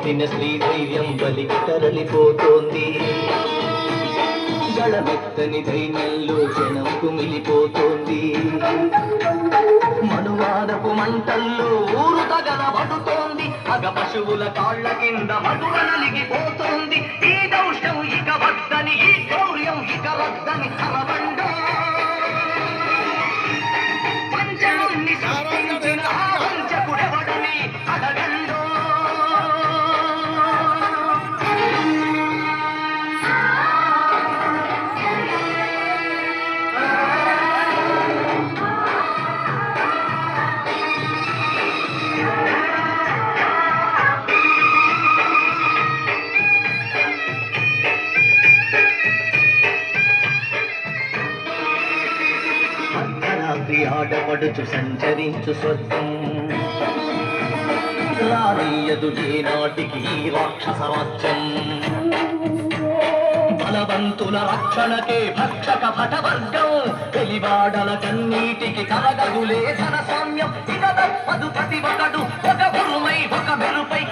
పుట్టిన శ్రీధైర్యం బలికి తరలిపోతోంది. గళమెత్తని దైన్యంలో జనం కుమిలిపోతోంది. మనువాదపు మంటల్లో ఊరు తగలబడుతోంది. అగ పశువుల కాళ్ల కింద మడువ నలిగిపోతోంది. ఈ దౌష్యం ఇక వద్దని, ఈ శౌర్యం ఇక వద్దని అరవండ పంచముని సృష్టించిన ఆ వంచకుడెవడని అడగండో. ఆడపడుచు సంచరించు స్వర్గం రానీయదు ఏనాటికి రాక్షస రాజ్యం. బలవంతుల రక్షణకే భక్షక భటవర్గం. వెలివాడల కన్నీటికి కలగదులే ధన సామ్యం. ఇక తప్పదు ప్రతి ఒకడు ఒక ఉరుమై ఒక మెరుపై